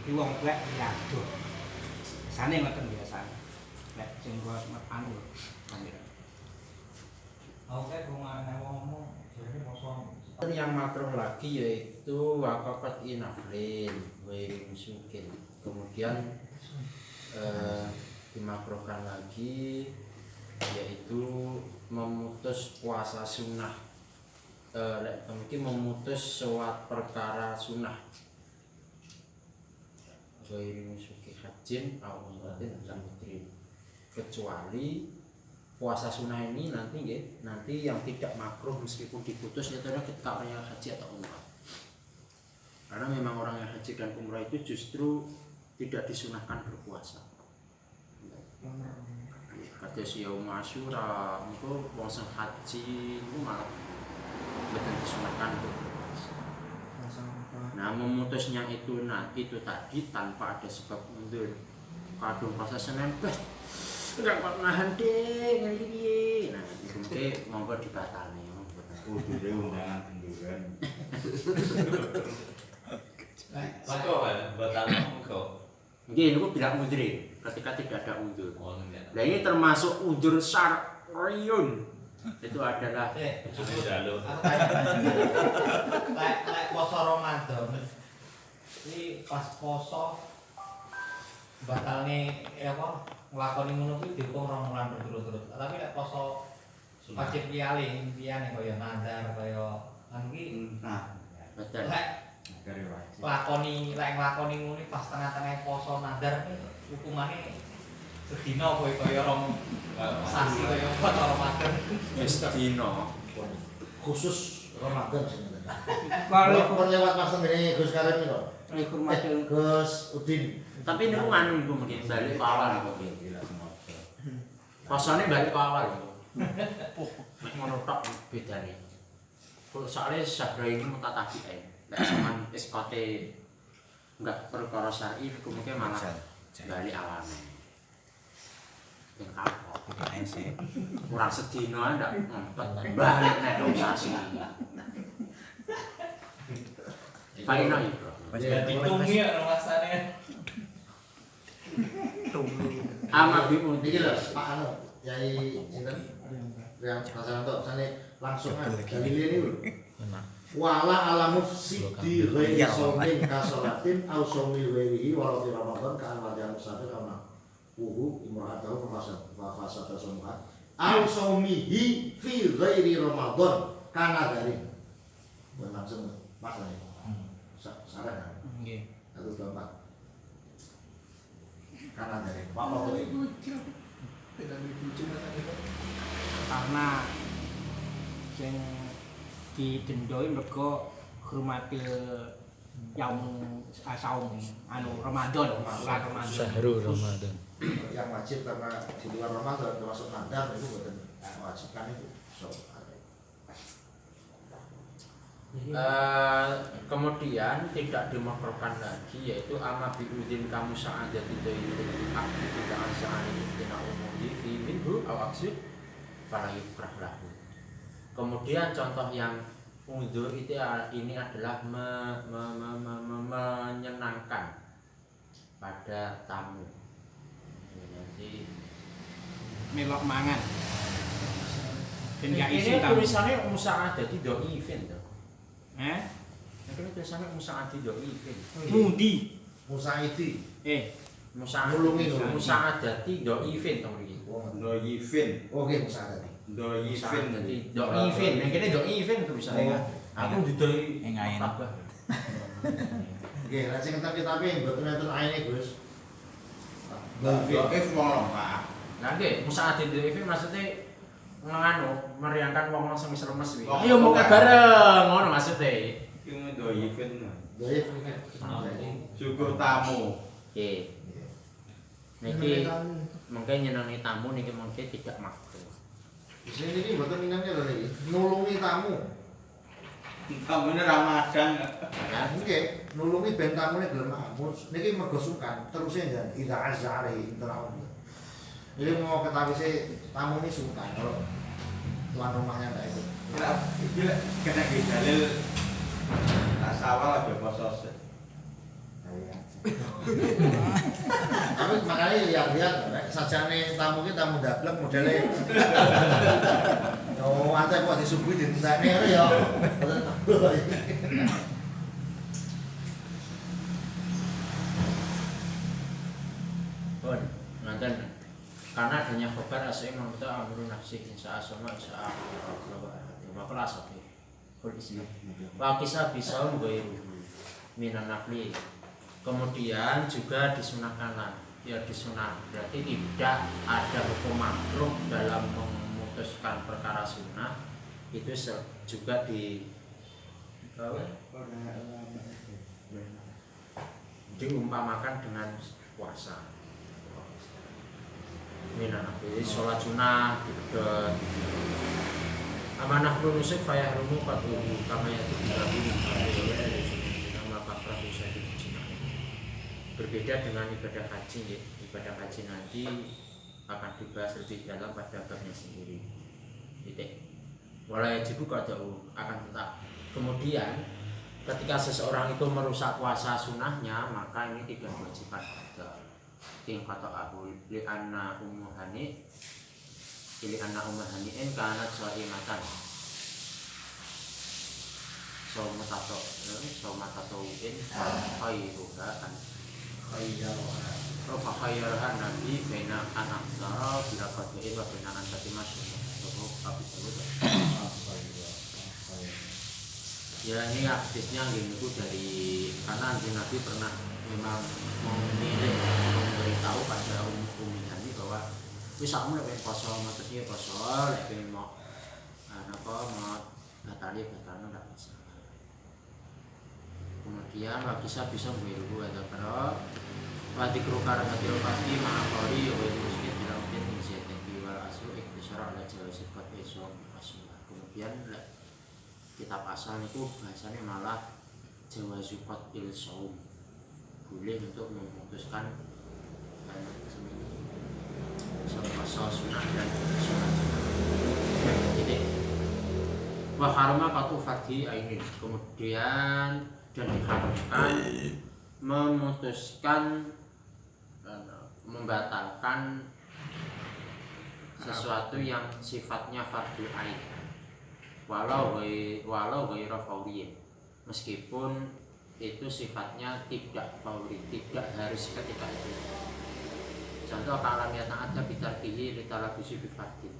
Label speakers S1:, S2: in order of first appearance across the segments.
S1: Ki wong tuwek yaduh. Biasane ngoten biasa. Nek sing kula anu kamera. Oke, ana ngomong jadi mosong.
S2: Yang makruh lagi yaitu waqafat inaflin wairing sukin. Kemudian dimakruhkan lagi yaitu memutus puasa sunnah. Mungkin memutus suatu perkara sunnah. Wairing suki hajin atau umratin mudrin. Kecuali puasa sunnah ini nanti yang tidak makruh meskipun diputus itu adalah ketika orang yang haji atau umrah. Karena memang orang yang haji dan umrah itu justru tidak disunahkan berpuasa. Kata Yaum Asyura itu wong sing haji itu malah betul disunahkan berpuasa. Nah memutusnya itu tadi tanpa ada sebab mundur. Kadung puasa Senin enggak kok nahan deh ngene. Nah, mungkin monggo dibatalne.
S3: Kudune undangan benduran.
S4: Maka batalnya monggo.
S2: Nggih niku bilang mudri ketika tidak ada undur.
S4: Nah
S2: ini termasuk undur syar'iyun. Itu adalah
S4: ujune jaluk.
S1: Lek poso Ramadan. Iki pas poso batalne nglakoni ngono kuwi dihukum 2 bulan berturut-turut. Tapi lek poso wajib liyane kaya nazar kaya anu ki.
S3: Nah,
S2: betul.
S1: Lek
S3: negara wajib.
S1: nglakoni ngono pas tengah-tengah poso nazar ki hukumane sedina kaya rong sasi kaya poso Ramadan.
S2: Wis dina
S5: khusus Ramadan sing ngene.
S1: Kalau
S5: Kalau lewat pas ngene Gus Karim iki kok.
S1: Ramadan
S5: Gus Udin.
S2: tapi niku nganu iku mungkin balik ke awal niku. Posone balik ke awal. Nek ngono tok bedane. Kok soalnya sabra ini mutatabi ae. Nek sampean iskote enggak perkara syar'i iku mungkin malah balik awalnya. Ben kapok. Kurang sedina ndak ngempet balik nek sasi. Paino itu.
S4: Ya ditumi ya rasane.
S2: Ama bi
S5: Iki lho Pak anu Yai sinten? Yang Rasanto sane langsung dari ini lho. Wala ala mufsidi ghairi saumin kasolatin au saumi ghairihi walau fi Ramadan ka al-wajah musafir auna uhu imra'atahu fasata saumuha au saumihi fi ghairi Ramadan kana dari langsung pas nih saran
S1: nggih.
S5: 124 kana dari Pak Moto ini
S1: Karena sing didendoi mergo hormatil yaum saum anu Ramadan, bulan Ramadan.
S6: Syahrul Ramadan.
S5: yang wajib karena di luar Ramadan termasuk nadar itu bukan wajib kan itu so
S2: kemudian tidak dimakruhkan lagi yaitu ama biudin kamu saat jadi dari aktif tidak asal tidak umum di minhu aw aksud fala yukrah lahu. Kemudian contoh yang undur itu ini adalah menyenangkan pada tamu. Jadi
S1: Melok mangan. Ben gak isi
S2: ini
S1: tamu.
S2: tulisannya musaad jadi doifin tuh. Ini tulisannya musaad doifin.
S1: Mudi.
S5: Musaidi
S2: Musaad
S5: Nulungi.
S2: musaadati doifin tuh begini.
S3: Doyifin.
S5: oke musaadi
S3: Doyifin.
S2: Jadi doifin. Yang ini doifin tulisannya. Aku didoi
S6: Ngain.
S2: apa?
S5: oke lah sing tapi mboten enten aine Gus
S3: Doyif wong Pak.
S2: Nanti musaadati doifin maksudnya nganu meriangkan wong sing wis lemes kuwi.
S3: Oh,
S2: Ayo muka bareng ngono maksudnya.
S3: Iku doyifin.
S5: doif ini
S3: Syukur tamu.
S2: Oke. Niki mungkin nyenangi tamu niki mungkin tidak makruh.
S5: di sini ini mboten minangnya lho niki nulungi tamu
S3: Tamune Ramadan.
S5: oke nulungi ben tamune gelem makmur niki mergo sukan terusnya jan ida azari interaun ini mau ketahui sih tamu ini sukan kalau tuan rumahnya enggak ikut
S3: Iki lek kena dalil tak sawal aja poso.
S5: tapi makanya lihat-lihat sajane tamu ki tamu dablek modele. Oh, ate kok disuguhi dintekne ya.
S2: Bon, nanten karena adanya khobar asli mampu amrun nafsi insya Allah insya Allah maka asli kul islam wa kisah bisa minan nafli kemudian juga disunahkan ya disunah berarti tidak ada hukum makruh dalam memutuskan perkara sunnah itu juga diumpamakan dengan puasa minan nafli sholat sunnah gitu amanah nusuk fayah rumu patuhu kama yaitu nama kaprah bisa dicina berbeda dengan ibadah haji ya. Ibadah haji nanti akan dibahas lebih dalam pada babnya sendiri titik walaya jibu kadau akan tetap kemudian ketika seseorang itu merusak puasa sunnahnya maka ini tidak diwajibkan ada yang kata Abu li'anna ummuhani kanat shaimatan saumatatu'in khairuha kan khairuha nabi baina an-nafsara bila qadwa'i wa baina an-tatimah ya ini hadisnya gitu dari karena Nabi pernah memang memberitahu pada Ummi Hani bahwa bisa kamu lebih kosong maksudnya kosong lebih mau mau batali nggak bisa kemudian nggak bisa berubah ada kalau wadi kerukar hati pasti mengakori oleh muslim tidak mungkin inisiatif wal aslu iktisar ala jawazit kot esok kemudian kitab asal itu bahasanya malah jawazukot ilsaum boleh untuk memutuskan puasa sunnah dan sholat jadi wah harama katu fardhi ainin kemudian dan diharamkan memutuskan membatalkan sesuatu yang sifatnya fardhu ain walau ghairu fawriyin meskipun itu sifatnya tidak fawri tidak harus ketika itu contoh kalamnya ada bitarkihi litalabusi bifardin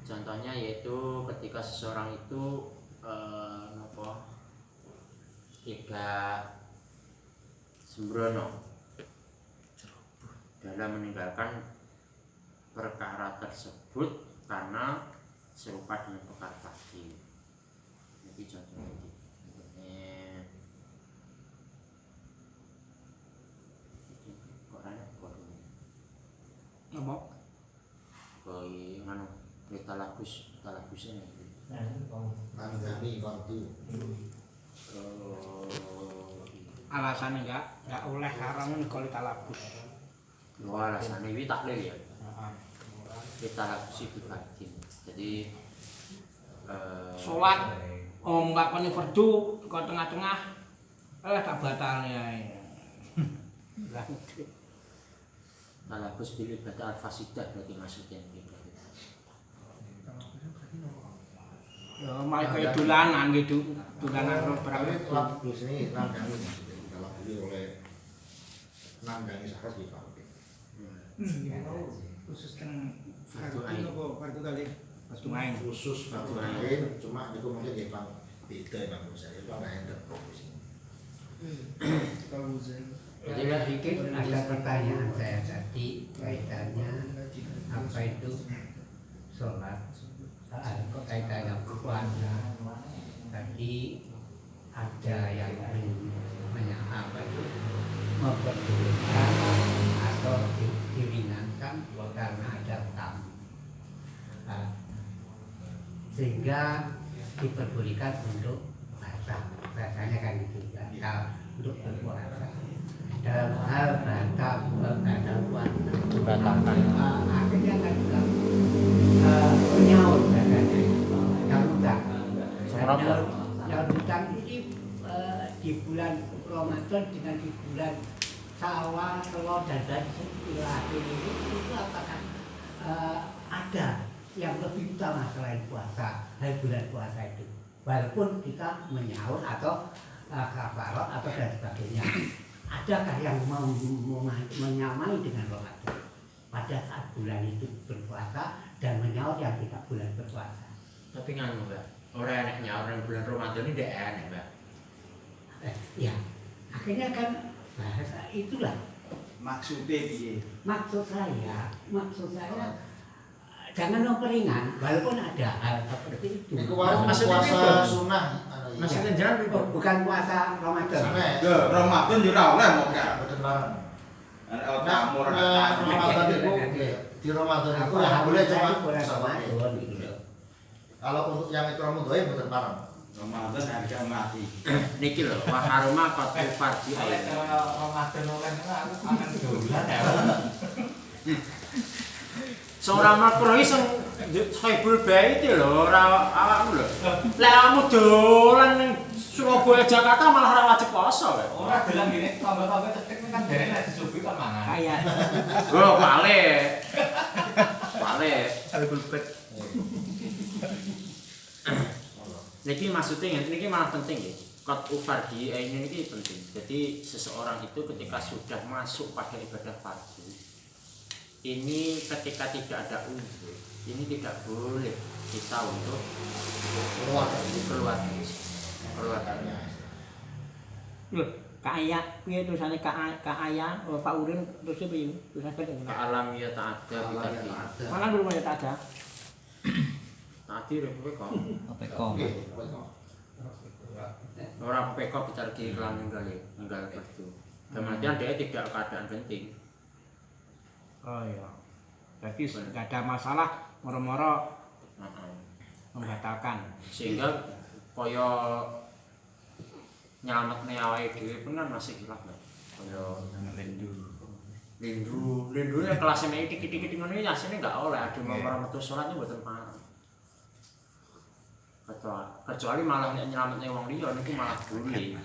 S2: contohnya yaitu ketika seseorang itu tidak sembrono dalam meninggalkan perkara tersebut karena serupa dengan perkara pasti. Jadi contohnya
S1: apa?
S2: Koi nganu talabusnya
S5: Nandani waktu
S1: Alasannya enggak oleh haram kalau talabus.
S2: Alasannya ini taklil ya. Kita lakusi bifardin. Jadi
S1: sholat enggak koni fardu ke tengah-tengah tak batalnya.
S2: Talabus bil ibadah al-fasidah berarti maksudnya gitu.
S1: Ya malah kayak dolanan gitu. Dolanan berapa
S5: talabus ini nandani maksudnya talabus oleh nandani sahabat di Fardin.
S6: Khusus kan fardu ain apa fardu kali
S1: fardu ain
S5: khusus fardu ain cuma itu mungkin ya bang beda bang Musa itu nggak ada profesi.
S6: Kalau Musa
S7: Sedikit ada pertanyaan saya tadi kaitannya apa itu sholat kaitannya puasa tadi ada yang apa itu memperbolehkan atau diringankan karena ada tamu sehingga diperbolehkan untuk bahasanya kan itu untuk berpuasa dalam hal batal puasa akhirnya kan juga menyaut katanya yang utang yang utang ini di bulan Ramadan dengan di bulan sawah, telur, dan istilah ini itu apakah ada yang lebih utama selain puasa, hari bulan puasa itu? Walaupun kita menyahur atau kafarot atau dan sebagainya, adakah yang menyamai dengan Ramadan pada saat bulan itu berpuasa dan menyahur yang tidak bulan berpuasa?
S2: Tapi nganu Mbak, orang enak nyaur yang bulan Ramadan ini tidak enak Mbak.
S7: Ya, akhirnya kan bahasa itulah
S3: Maksudnya piye?
S7: maksud saya jangan memperingan walaupun ada hal seperti itu.
S5: Iku wae
S2: Maksudnya
S5: puasa
S2: pripun?
S5: sunnah.
S2: Maksudnya jangan
S7: Oh, bukan puasa Ramadan.
S5: Sampai
S3: Ramadan yo ora oleh mok gak.
S5: boten bareng.
S3: Ana
S5: Nah,
S3: tamu
S5: Ramadan itu di Ramadan itu yang boleh cuma
S7: bulan
S5: sama.
S7: Ramadan gitu.
S5: Kalau untuk yang ikram doy boten bareng.
S3: Ramadan harga mati.
S2: Niki lho, wa haruma qatu fardi
S4: Oleh
S2: ain.
S4: Ramadan oleh aku akan dolan ya.
S2: Seorang makruh sing Haibul Bait lho, ora awakmu lho. Lek awakmu dolan ning Surabaya Jakarta malah ora wajib poso kowe.
S4: Ora dolan gini, tambah-tambah cetek kan dereng nek disuguhi kan mangan.
S7: Kayak
S2: Oh, balik. Balik.
S1: Haibul Bait.
S2: Niki maksudnya niki malah penting ya. Qatu fardi ain ini penting. Jadi seseorang itu ketika sudah masuk pada ibadah fardu, ini ketika tidak ada uzur, ini tidak boleh kita untuk keluar.
S7: loh, kaya piye tulisane kaya Pak Urin terus piye? Tulisan penting.
S2: Alam ya ta'adda bitadi.
S7: Mana belum ada ada?
S2: Tadi kowe kok
S1: Peko.
S2: ora peko bitargi kelan ninggal fardu. Kemudian dia tidak keadaan penting.
S1: Oh iya. Jadi nggak ada masalah moro-moro
S2: Heeh.
S1: membatalkan.
S2: Sehingga kaya nyelametne awake dhewe pun kan masih hilaf lho. Kaya lindune kelas mek dikit-dikit ngono ya asline enggak oleh ade mau metu salat mboten parah. Kecuali malah nek nyelametne wong liya niku malah boleh.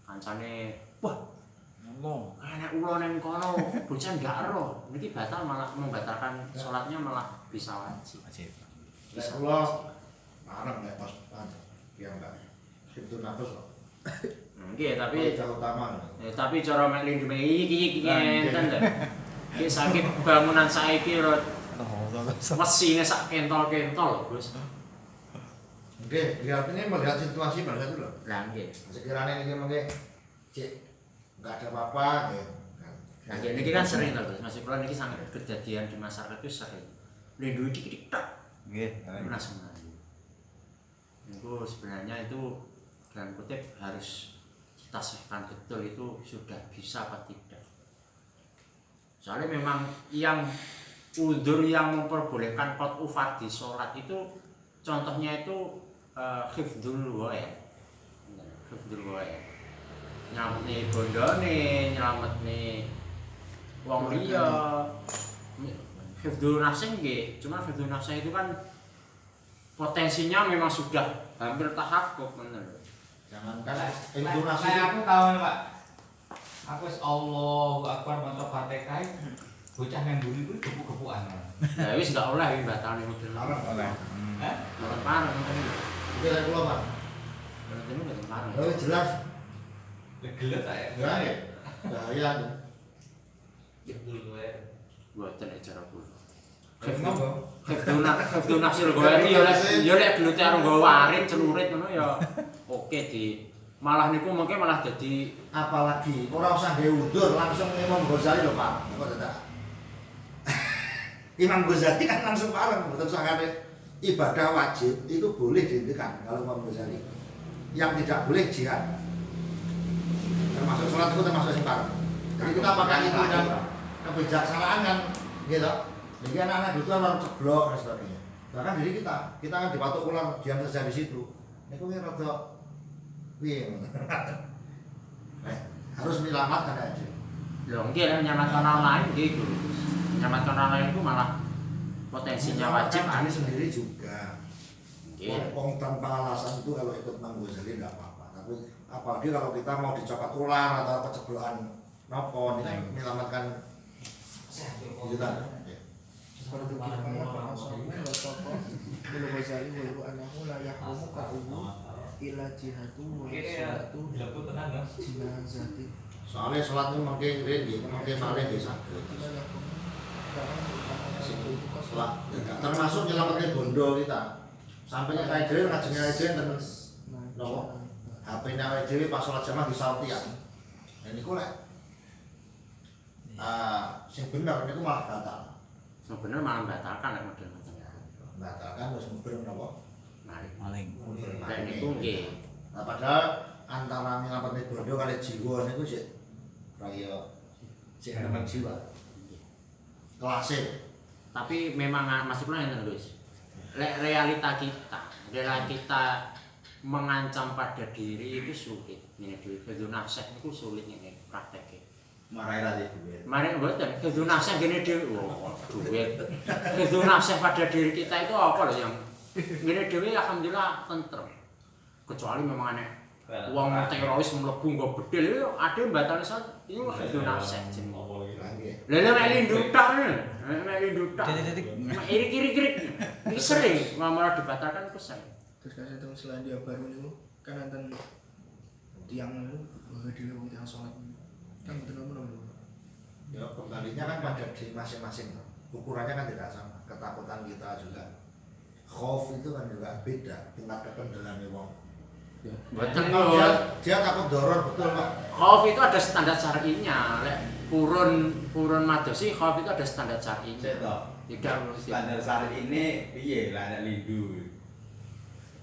S2: Kancane, wah, ngomong, enek ulo ning kono, bocah ndak ero. Niki batal malah membatalkan salatnya malah bisa wajib.
S5: Nek kula bareng nek pas ya enggak. Itu nafas kok.
S2: Nggih, tapi
S5: Kalau utama.
S2: tapi cara mek lindune iki ngenten lho. Iki sakit bangunan saiki lho. Mesine sak kentol-kentol lho, Gus.
S5: Oke, lihat ini melihat situasi pada itu loh.
S2: Lah nggih.
S5: Sekiranya ini mungkin cek nggak ada apa-apa, gitu.
S2: Nah, ini kan sering lho, Gus. Masih kula niki sangat kejadian di masyarakat itu sering. Lindu dikit-dikit tak.
S1: Nggih.
S2: Langsung maju. Itu sebenarnya itu dalam kutip harus kita sahkan betul itu sudah bisa apa tidak. Soalnya memang yang udzur yang memperbolehkan qat'u fardhi salat itu contohnya itu hifdzul wae. Hifdzul wae. Nyelametne bondone, nyelametne wong liya. Hifdzul nafsi nggih, cuma hifdzul nafsi itu kan potensinya memang sudah hampir tahakkuk bener.
S5: Jangankan itu nasi.
S4: Saya aku tahu Pak. Aku wis Allahu Akbar maca Fatihah. Bocah nang mburi kuwi gebuk-gebukan.
S2: Ya wis enggak oleh batal ning model.
S5: Oleh.
S4: Hah?
S2: Mboten pareng ngoten iki.
S5: Oke, saya pulang Pak.
S2: Ngoten mboten pareng.
S5: Oh, jelas.
S4: Gelet saya.
S5: Enggak ya? Bahaya.
S4: Dulu ya.
S2: Mboten cara kula.
S3: Kenapa?
S2: Hifdzul nafsi lho ya lek glute karo nggawa warit celurit ngono ya oke di malah niku mungkin malah jadi
S5: Apalagi orang usah gawe undur langsung Imam Ghazali lho Pak. Kok tidak? Imam Ghazali kan langsung pareng, betul sangat ibadah wajib itu boleh dihentikan kalau Imam Ghazali. Yang tidak boleh jihad. Termasuk sholat itu termasuk yang pareng. Jadi kita pakai itu dan kebijaksanaan kan gitu. Jadi anak-anak itu orang ceblok dan sebagainya. Bahkan diri kita kan dipatok ulang diam saja di situ. Ini kok rada piye. Harus menyelamatkan aja.
S2: lho nggih lek nyelamatkan orang lain nggih itu. Nyelamatkan orang lain itu malah potensinya wajib
S5: Ini sendiri juga.
S2: nggih.
S5: Wong tanpa alasan itu kalau ikut Imam Ghazali enggak apa-apa. Tapi apalagi kalau kita mau dicopot ular atau keceblokan nopo nih menyelamatkan jutaan.
S6: Fardu kifayah fa asamu wa taqa bil ghazali wa yu annahu la yahrumu qa'uhu ila jihatu wa salatu jinazati.
S5: Soalnya sholat itu mungkin ready, mungkin malah bisa. Sholat termasuk nyelamatin bondo kita. Sampainya kayak dhewe ngajenge aja dan nopo HP-nya awake dhewe pas sholat jamaah disauti ya. Dan niku lek sing bener niku malah batal.
S2: Sebenarnya malah membatalkan lek model ngoten.
S5: Batalkan wis mubreng napa?
S2: Maling. Lek niku nggih.
S5: Nah, padahal antara nyelamatin bondo kali jiwa niku sik kaya sik nemen jiwa. Kelasnya.
S2: Tapi memang masih pernah enten Gus. Realita kita mengancam pada diri itu sulit. Ini duit kedu nafsah itu sulit ini prakteknya.
S3: Marai lagi duit.
S2: Mari mboten kedu nafsah gini dhewe. Oh, duit. Kedu nafsah pada diri kita itu apa loh yang gini dhewe alhamdulillah tentrem. Kecuali memang aneh wong teroris mlebu nggo bedil itu ada batal salat itu kedu nafsah jenenge. Lha nek lindung tok nek lindung tok. Irik-irik. Iki sering malah dibatalkan pesan.
S6: Terus kasih tahu Selandia Baru itu kan enten tiang itu bahwa dhewe wong tiang salat. Kan betul betul.
S5: Ya kembalinya kan pada diri masing-masing. Ukurannya kan tidak sama. Ketakutan kita juga. Khauf itu kan juga beda tingkat kependelannya wong.
S2: Betul
S5: Dia takut doror betul Pak.
S2: Khauf itu ada standar syar'inya. Lek purun madosi khauf itu ada standar syar'inya. Tidak
S3: Standar syari ini piye lah ada lindu.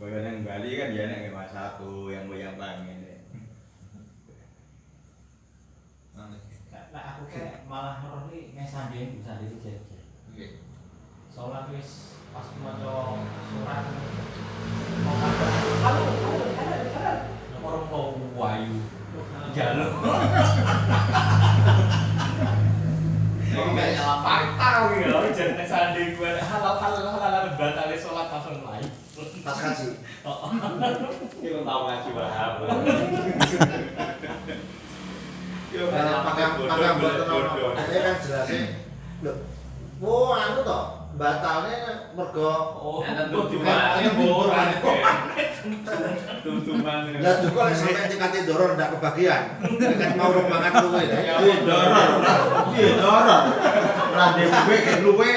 S3: Kalau yang Bali kan ya nek Mas satu yang goyang bangen.
S4: Nah aku kayak malah ngerti ngesanding bisa diri
S5: Nggih.
S4: sholat wis pas maca surat nomor wayu jaluk kayak patah gitu jenenge sanding gue halal batale sholat langsung lain
S5: Tas kaji.
S3: Kita tahu ngaji Wahab. Yo
S5: Pakai boten ono. Ini kan jelasnya. Lho. Oh, anu toh, batalnya mergo
S3: tumtuman.
S5: Lah juga lek sampai tingkate doror ndak kebagian. Nek mau rombangan luwe ya.
S3: Doror. Iya doror. Ora dhewe ke luwe.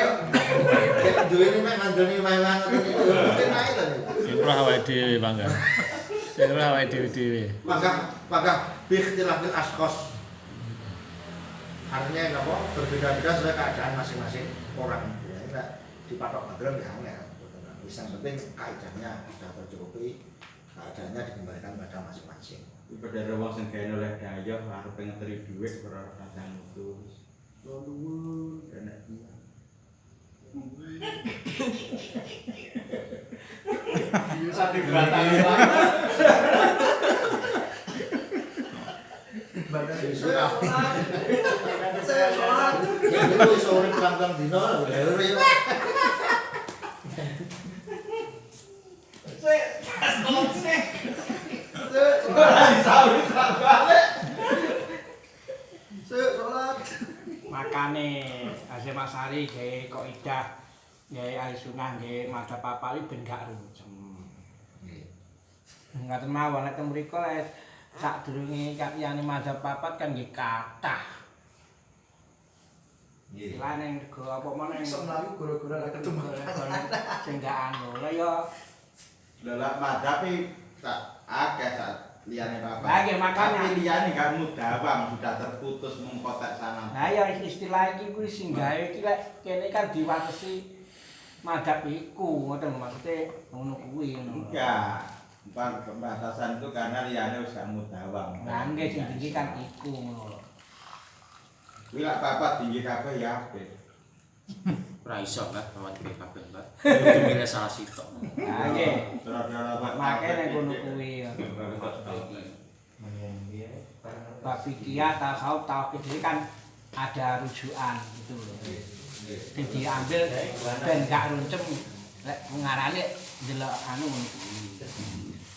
S5: Nek duwe mek ngandani mainan itu mungkin ae to.
S8: Sing ora awake dhewe Bangga. Sing ora awake dhewe.
S5: Maka bi ikhtilafil ashkhas. Artinya apa? Berbeda-beda sesuai keadaan masing-masing orang. Ya, enggak dipatok background ya angel. Yang penting kaidahnya sudah tercukupi, keadaannya dikembalikan pada masing-masing.
S3: Ibadah wong sing gawe oleh daya arep ngeteri dhuwit ora kadang mutus. Lalu enak dia.
S4: sate batal
S6: Badan
S5: Saya sholat. Ya itu sore pelan-pelan dino lah.
S1: Makane Hasyim Asy'ari gawe kaidah gawe ahli sunnah gawe madzhab papali ben gak runcem. Ngaten mawon nek mriko sadurunge kaliyane madzhab papat kan nggih kathah.
S3: Nggih.
S1: Lah ning nego apa meneh
S6: iso mlayu gara-gara lek ketemu.
S1: sing gak anu. Lah ya
S3: Lah madhapi tak akeh sak liyane
S1: Lah,
S3: bapak.
S1: nggih, makanya.
S3: Tapi liyane gak mudawam sudah terputus mengkotak sana.
S1: Nah ya istilah iki kuwi sing gawe iki lek kene kan diwatesi madhab iku ngoten maksude ngono kuwi ngono.
S3: Enggak. Pembatasan itu karena liyane wis gak mudawam.
S1: Nah nggih sing tinggi kan iku ngono.
S3: Kuwi lak papat tinggi kabeh ya apik.
S2: ora iso Mbak mawon kabeh Mbak. Itu milih salah sitok.
S1: Nah nggih.
S3: Terus-terus
S1: Makane ngono kuwi. Bab fikih tasawuf tauhid iki kan ada rujukan gitu loh. Sing diambil ben gak runcem lek ngarane delok anu ngono kuwi.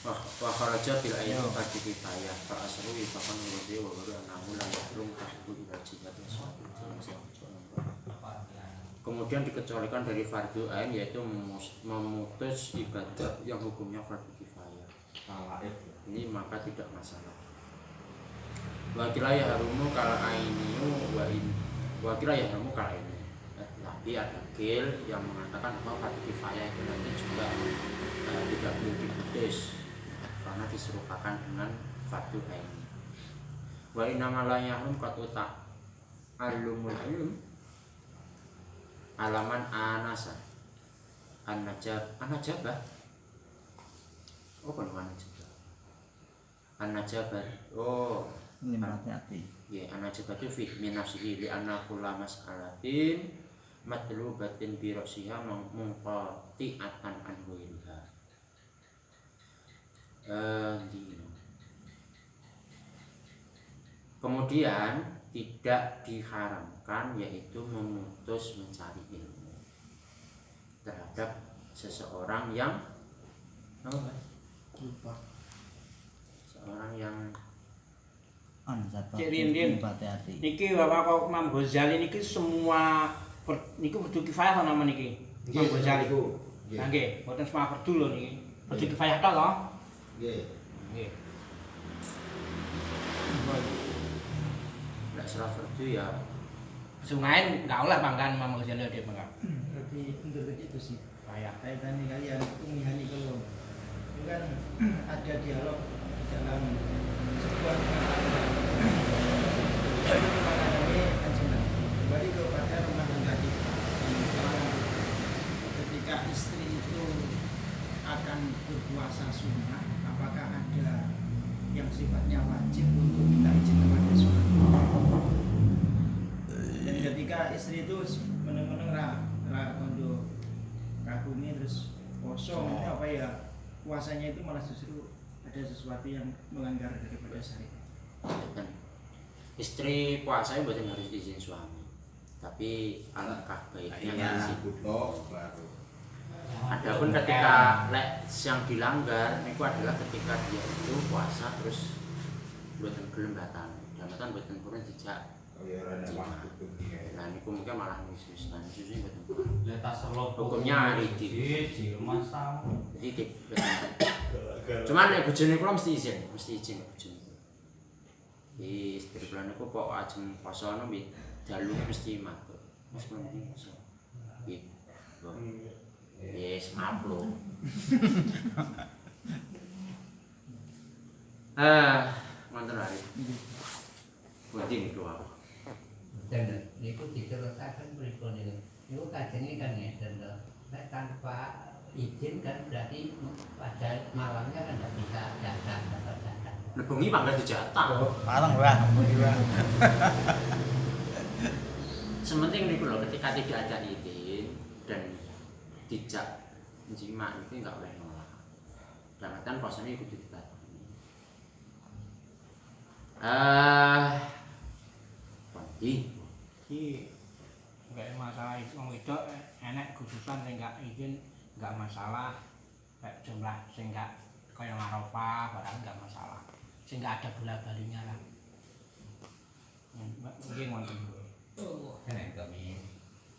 S2: wa kharaja bil ayati fardhu kifayah fa asru bahkan ngurudi wa baru anahu la yahrum tahbu ila jihad kemudian dikecualikan dari fardu ain yaitu memutus ibadah yang hukumnya fardu kifayah. Ini maka tidak masalah. Wakila ya harumu kala ainiu wakila ya harumu kala ini. Tapi ada kil yang mengatakan bahwa fardu kifayah itu nanti juga tidak boleh diputus karena diserupakan dengan fardu ain. Wa inama la yahrum qatuta alumul ilm alaman anasa an-najabah oh bukan an-najabah oh
S3: ini hati.
S2: Ya an-najabah itu fi min nafsihi li anna kulla mas'alatin matlubatin bi rasiha munqati'atan an ghairiha. Kemudian tidak diharamkan yaitu memutus mencari ilmu terhadap seseorang yang
S6: lupa.
S2: Seorang yang
S1: Cik Rin niki Bapak Imam Ghazali niki semua niki fardu kifayah to nama niki. Imam Ghazali ku. Nggih, mboten semua fardu lho niki. Fardu kifayah tok to?
S5: Nggih.
S1: Nggih.
S2: tidak salah fardu ya
S1: Sungai enggak oleh banggaan Imam Ghazali dia bangga.
S6: Berarti untuk begitu sih.
S1: Kayak
S6: Kaitannya kalian umihani kalau itu kan ada dialog dalam sebuah rumah tangga anjungan kembali kepada rumah tangga ketika istri itu akan berpuasa sunnah apakah ada yang sifatnya wajib untuk minta izin kepada suami dan ketika istri itu meneng-meneng untuk kagumi terus kosong apa ya puasanya itu malah justru ada sesuatu yang melanggar daripada syariat.
S2: Istri puasa itu bukan harus izin suami, tapi alangkah baiknya izin.
S3: Baru.
S2: Adapun ketika yang dilanggar itu adalah ketika dia itu puasa terus buatan gelem batal, dan buatan purun dijak. Nah ini mungkin malah nusus kan nusus buatan purun. Hukumnya ridi. Jadi cuman nek bojone kula mesti izin bojone. Di istri kula niku kok ajeng poso nembe dalu mesti matur. Mas kula niki poso. Nggih. Yes, maaf lho. Ngoten wae. Bodhi niku wae.
S7: Dan niku diterusaken mriku niku. Niku kajenge kan ngeten to. Nek tanpa izin kan berarti pada malamnya kan tidak bisa datang.
S2: Nebengi pangkat dijatah.
S3: Parang lah.
S2: Sementing niku lho ketika tidak ada izin dan dijak jima itu enggak boleh nolak. Damatan posane kudu ditatani. Iki
S1: enggak masalah itu wong wedok enek khususan sing enggak izin enggak masalah. Kayak jumlah sing enggak kaya Arafah barang enggak masalah. Sing enggak ada bola-balinya lah. Nggih ngoten.
S7: Oh, enek kami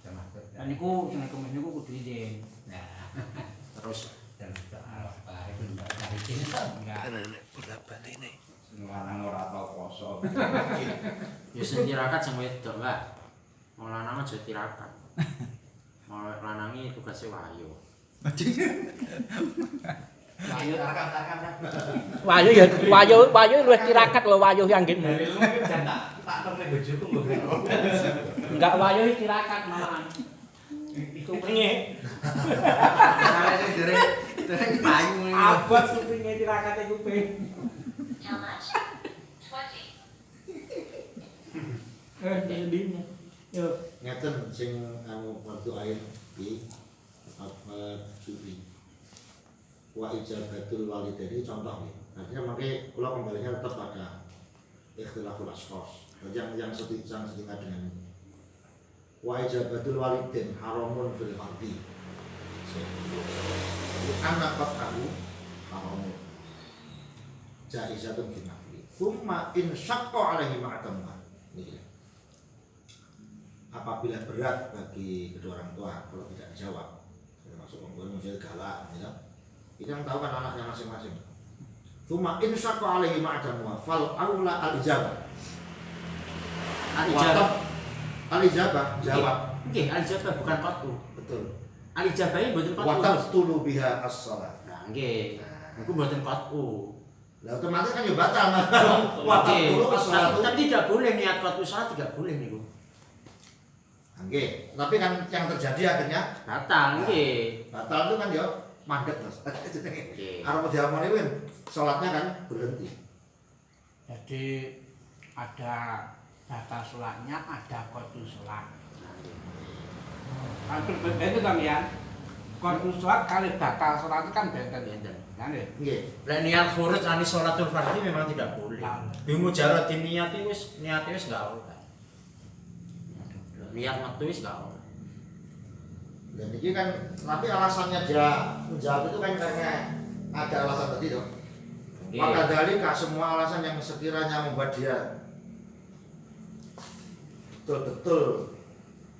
S7: termasuk.
S1: Dan niku sing kemen niku kudu izin.
S7: Nah,
S2: terus
S7: termasuk apa itu enggak ada izin enggak.
S6: Enek bola-baline.
S3: Lanang ora tau poso.
S2: ya sing tirakat sing wedok enggak. Wong lanang aja tirakat. Mau lanangi tugasnya wayo.
S1: Wayu luwih tirakat lho wayu yang nggih.
S7: Tak temne bojoku mbok.
S1: Enggak wayu tirakat malahan. Kupinge.
S6: Misalnya sing dereng payu ngene.
S1: Abot kupinge tirakate kuping.
S9: How much? 20.
S1: Dene. Yo.
S5: Ngeten sing anu waktu air di apa suci. Wa ijabatul walidaini contoh nih. Artinya makanya kalau kembalinya tetap pada ikhtilaful ashkhas. Yang setingkat dengan ini. Wa ijabatul walidain haramun fil fardi. Anak qatahu haramun. jaizatun fi nafli. Tsumma in syaqqa alaihi ma'tamuha. Ini. Apabila berat bagi kedua orang tua kalau tidak dijawab, termasuk orang menjadi galak, gitu. Itu yang tahu kan anaknya masing-masing. Tsumma in syaqqa alaihi ma'tamuha fal aula al-ijabah. Al-ijabah jawab.
S2: Nggih, al-ijabah bukan qatu.
S5: Betul.
S2: Al-ijabah iki mboten qatu.
S5: Wa tabtulu biha as-shalah.
S2: Nah, nggih. Niku mboten qatu.
S5: Lah otomatis kan ya batal mas. Wa tabtulu as-shalah.
S2: Tapi tidak boleh niat qatu salat, tidak boleh niku.
S5: Nggih, tapi kan yang terjadi akhirnya
S2: Batal nggih.
S5: batal itu kan ya mandek Mas.
S2: Nggih.
S5: Arep diamoni kan salatnya kan berhenti.
S1: Jadi ada batal sholatnya, ada qadhu sholat. Kan berbeda itu kan ya. Qadhu sholat kali batal sholat itu kan benten. Kan ya?
S5: Nggih.
S2: Lek niat khuruj ani sholatul fardhi memang tidak boleh. Bimujarad niat wis niate wis enggak oleh. Niat metu wis enggak oleh.
S5: Dan ini kan tapi alasannya dia menjawab itu kan karena ada alasan tadi toh. Maka dari semua alasan yang sekiranya membuat dia betul-betul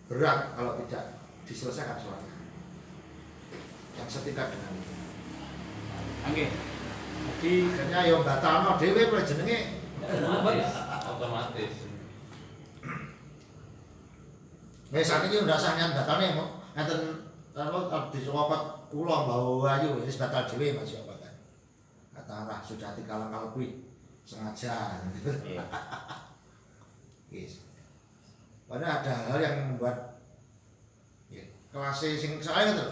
S5: berat kalau tidak diselesaikan sholatnya yang setingkat dengan itu.
S1: Oke. Jadi
S5: Akhirnya yang batalno dhewe mulai jenenge
S4: otomatis.
S5: wis sakniki ndak sanyan batalne ngeten apa disokot kula mbau ayu wis batal dhewe Mas ya Pak. Katakanlah sudah dikalang-kalang kuwi sengaja. Yes. Padahal ada hal yang membuat ya, kelas sing saya itu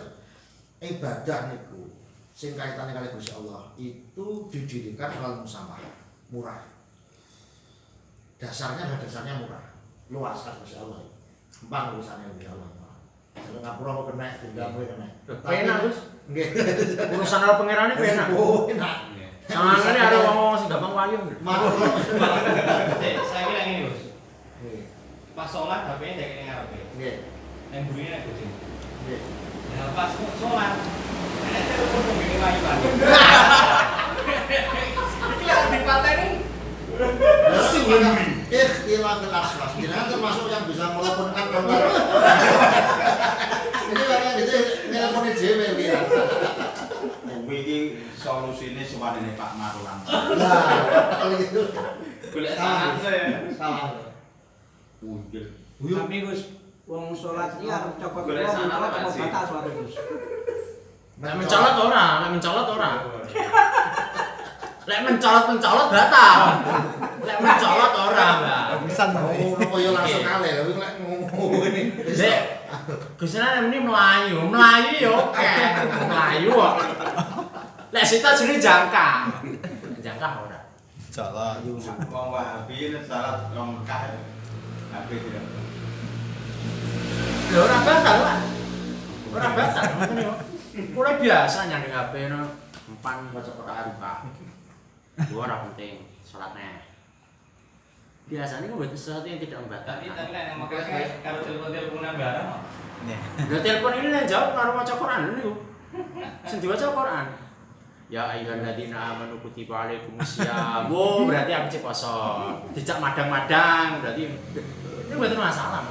S5: ibadah niku sing kaitannya kali Gusti Allah itu didirikan al musamah murah. Dasarnya adalah dasarnya murah, luas kan Gusti Allah. Gampang urusannya Gusti Allah. Kalau ngapura mau kena, tinggal mau kena.
S2: Enak Gus.
S5: Nggih.
S2: Urusan karo pangerane enak.
S5: Oh, enak.
S2: Sangane ada ngomong sing gampang wayung.
S4: Saya kira ini Gus.
S5: Nggih.
S4: Pas sholat HP-nya dari ini ngarepe.
S5: Nggih.
S4: Yang burinya nek kucing.
S5: Nggih.
S4: Nah pas sholat, ada telepon begini lagi Pak. Iki lagi dipateni.
S5: Ikhtilafil aswas. Jenengan termasuk yang bisa melaporkan kontak. Ini kan gitu nelponi dhewe iki.
S3: Kuwi iki solusine suwanene Pak Marlan.
S5: Lah, kalau gitu
S4: Golek sangat saya.
S5: salah.
S3: Uyul.
S1: tapi Gus wong sholat iki arep cokot
S4: Golek
S1: wong
S4: sana
S1: sholat
S4: apa
S1: apa
S4: sih?
S1: batal sholat Gus.
S2: Lek mencolot ora, lek mencolot ora. Lek mencolot batal. Lek mencolot ora, Mbak.
S5: Oh, yo langsung kalah lha lek ngomong ini.
S2: Dek, Gusina meni melayu yo oke. Melayu kok. Lek sita jenenge jangka. Jangka ora.
S3: Wong Wahabi ini salat wong Mekah. Habis tidak.
S2: Lho ora batal, Pak. Ora batal ngono yo. Ora biasa nyanding HP no empan maca Quran, Pak. Gua ora penting salatnya. Biasanya kok betul sesuatu yang tidak membatalkan.
S4: Tapi lek yang makanya karo telepon-teleponan barang.
S2: Lho telepon ini yang jawab karo maca Quran niku. Sing diwaca Quran. Ya ayyuhalladzina amanu kutiba alaikumusiyam. Oh, berarti aku cek poso. Dijak madang-madang berarti ini betul masalah.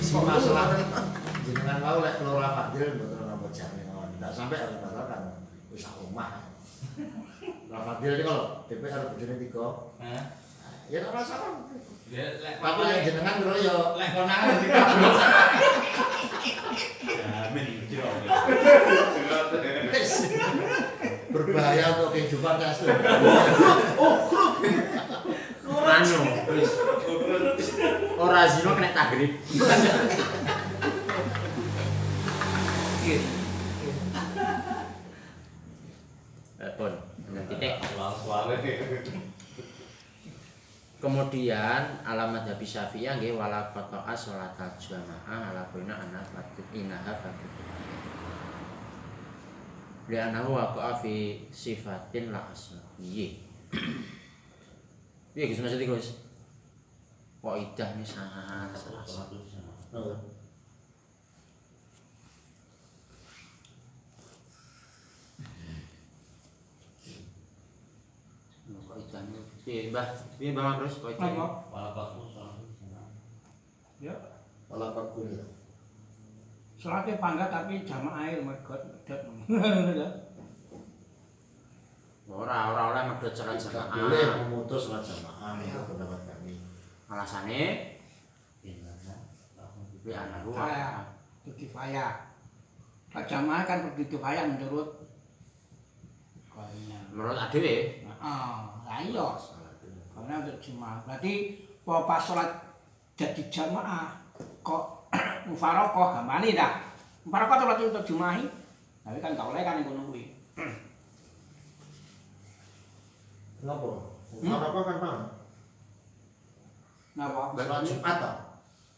S5: Masalah jenengan mau lek loro fadil mboten napa jane mawon. Ndak sampai harus batalkan. Wis sak omah. Loro fadil iki kalau DPR bojone 3.
S4: Hah?
S5: Ya ora masalah.
S4: Lek
S5: Tapi yang jenengan kira ya
S4: lek konangan dikabul.
S3: Amin.
S5: berbahaya untuk kehidupan kasih.
S2: Anu, wis. Ora zina kena tagrib. Pun, titik. Kemudian alamat Habis Syafi'iyah nggih wala qata'a sholatal jamaah ala qina ana fatut inaha fatut. Li'annahu waqa'a fi sifatin la asma. Piye? Piye Gus maksud Gus? Kok idah ini sangat salah. idane. Piye Mbah terus kok iki?
S1: Apa?
S4: Walaupun
S1: Ya,
S5: Malah pakun ya.
S1: sholatnya panggat tapi jamaah mergot medhot.
S2: Ora oleh medhot salat
S5: Tidak
S2: jamaah.
S5: boleh memutus sholat jamaah menurut pendapat kami.
S2: Alasane bi anahu
S1: Kifayah, itu kifayah. Pak jamaah kan pergi kifayah menurut
S2: menurut adewe.
S1: lah iya. Karena untuk jamaah. Berarti pas sholat jadi jamaah kok mufarokoh gampane dah. Mufarokoh sholat untuk jamaah. Tapi kan gak oleh kan ngono kuwi.
S5: Kenapa? Apa kan paham?
S1: Napa?
S5: Sholat Jumat tak?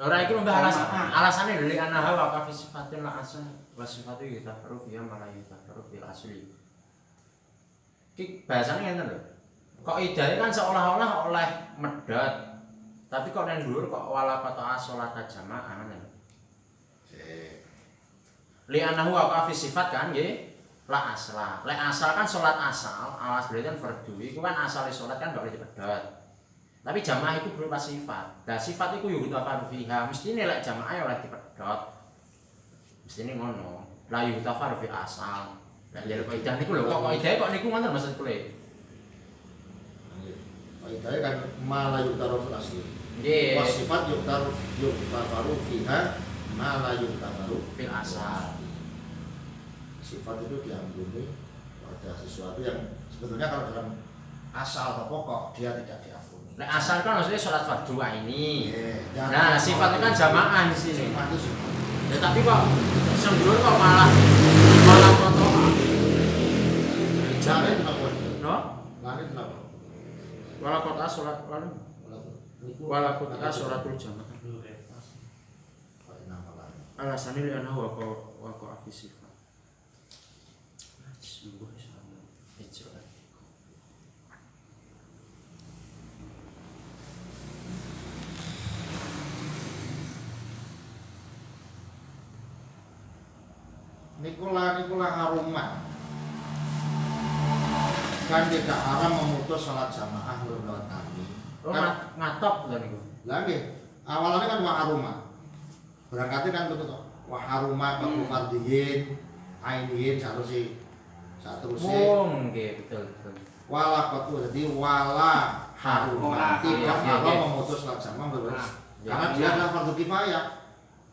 S2: Ora iki mbah
S1: Jamaah.
S2: alasane lho li anaha wa ka fi sifatin la asal wa sifatu yatafaru fiha ma la yatafaru fil asli. Ki bahasane ngene lho. Kok idahe kan seolah-olah oleh medhot. Tapi kok nang dhuwur kok wala qata'a salat jamaah ngene lho. Li anahu wa ka fi sifat kan nggih la asla. Lek asal kan salat asal, alas berarti kan fardu. Iku kan asale salat kan gak boleh dipedhot. Tapi jamaah itu berupa sifat. Nah sifat itu yutafaru fiha. Mestine lek jamaah ya oleh dipedhot. Mestine ngono. La yutafaru fil asal. Lek jalur kaidah niku lho kok kaidah kok niku ngoten maksud kule.
S5: Kaidah kan malah yutaru fil asli.
S2: Nggih.
S5: Was sifat yutafaru fiha malah yutafaru
S2: Fil asal.
S5: Sifat itu diambuni pada sesuatu yang sebetulnya kalau dalam asal atau pokok dia tidak diampuni.
S2: Lek asal kan maksudnya sholat fardu ini.
S5: Jangan
S2: Nah sifatnya kan jamaah di sini.
S5: Sifat itu sifat.
S2: Ya tapi kok sendiri kok malah kotor.
S5: Langit kenapa?
S2: No?
S5: Langit kenapa?
S2: Wala kota sholat wala kota sholatul jamaah.
S5: Pakai nama langit.
S2: Alasannya li ana wa ko afisifat. Sungguh sama hijrah.
S5: Nikula harumah kan tidak haram memutus sholat jamaah menurut kami.
S2: Oh
S5: Kan
S2: ngatop lho niku.
S5: lagi awalnya kan waharumah berangkatnya kan betul waharumah kalau fardiyin ainihin seterusnya
S2: Oh nggih betul.
S5: wala kotu jadi wala harumah tidak
S2: Iya.
S5: haram memutus sholat jamaah menurut karena dia adalah fardu kifayah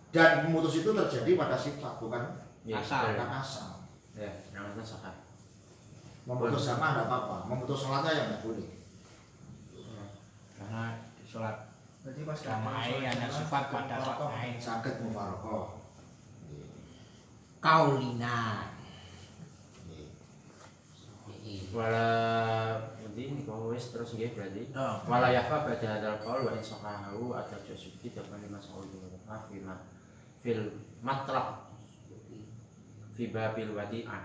S5: dan memutus itu terjadi pada sifat bukan
S1: Asal.
S5: bukan asal.
S2: Ya, namanya sahih.
S5: Memutus jamaah tidak apa-apa, memutus sholatnya yang tidak boleh.
S1: Karena sholat
S6: Berarti pas
S1: jamaah hanya sifat pada sholat
S5: Sakit mufarokoh.
S1: kaulina.
S2: Wala ini kau wis terus nggih berarti.
S1: Oh.
S2: Wala yafa ba'da hadzal qaul wa in sahahu at-tajassubi dapat lima saul fil matlaq fi babil wadi'ah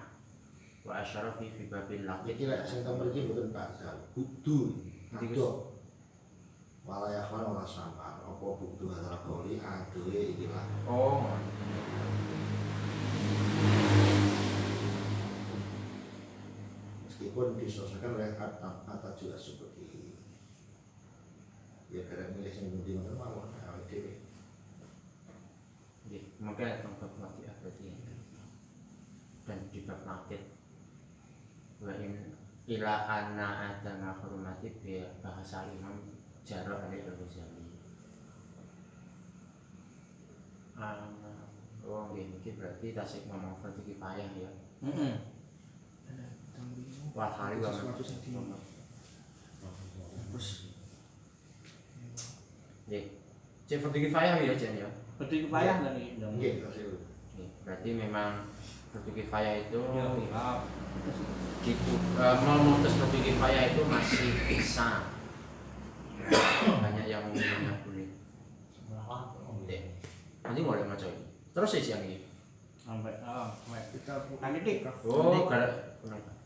S2: wa asyara fi babil laqid.
S5: Iki lek sing tau mriki mboten bakal budun. Adoh. Walaya khono ora samar. Apa butuh antara koli adohe iki lah.
S2: Oh.
S5: Meskipun diselesaikan oleh kata juga seperti ya kadang milih sing pundi ngono mawon awake dhewe.
S2: Nggih, maka tempat wadi'ah berarti dan di bab laqid wa in ila anna adama hurmati bi bahasa Imam Jarrah al-Ghazali. Oh nggih iki berarti tasik ngomong fardu kifayah ya.
S1: Heeh.
S2: Wal hari wa
S6: Sesuatu sing di-
S2: terus nggih. Cek fardu kifayah ya Jan ya.
S1: Berarti kifayah dari dong.
S5: Nggih, Rasul.
S2: Nggih, berarti memang fardu kifayah itu
S1: Ya, iya.
S2: gitu memutus fardu kifayah itu masih bisa. Banyak yang umumnya boleh. Nggih. Nanti boleh maca ini. Terus sih yang ini.
S1: Sampai
S6: kita
S1: nanti dik.
S2: Oh,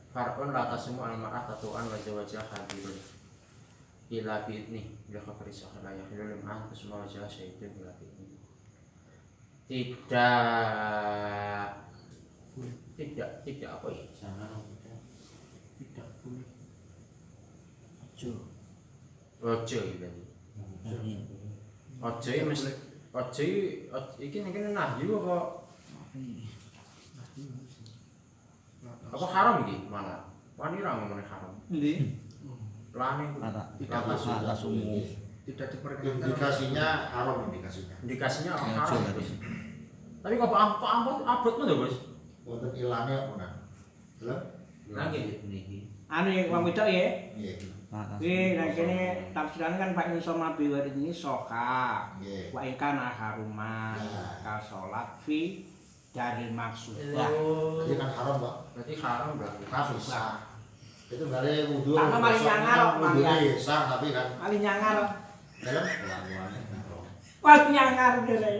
S2: farqun la tasmu al mar'ah tatuan wajah-wajah hadirun. Ila bi'ni bila khabari sahara ya hilul ma'ah tasmu wajah syaitan bila bi'ni. Tidak apa ya?
S1: Tidak boleh.
S2: Ojo iki berarti. Ojo iki mesti ojo iki nek nahyu apa haram iki malah. Wani ra ngomongin haram.
S6: Endi?
S2: Lane
S6: Tidak diperkenankan.
S5: Indikasinya haram indikasinya.
S2: indikasinya haram. Bos. Tapi kok apa abot lho, Bos?
S5: Wonten ilane apa nah? Delok.
S2: Nggih.
S1: Anu wong wedok ya.
S5: Nggih.
S1: Kuwi nek kene tafsiran kan Pak Nusa Mabiwar ini soka.
S5: Nggih.
S1: Wa ikana haruma
S5: Ya.
S1: ka salat fi dari maksudah.
S5: Jadi kan haram, Pak.
S2: Berarti haram berarti.
S5: Kasus sah. Itu balik wudu.
S1: Karena mari nyangar,
S5: wudu
S1: mari.
S5: sah tapi kan
S1: Ali nyangar.
S5: dalam kelakuannya.
S1: Wah nyangar dhewe.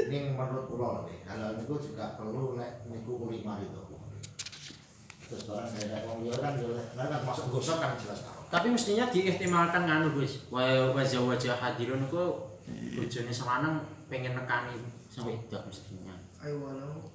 S5: Ini menurut kula nih, halal niku juga perlu nek niku ulama itu. Terus barang kayak wong liya kan yo kan masuk gosok kan jelas haram.
S2: Tapi mestinya diihtimalkan nganu, Bos. Wajah hadirun ku bojone selanang pengen nekani sampai wedok mestinya.
S6: Ayo walau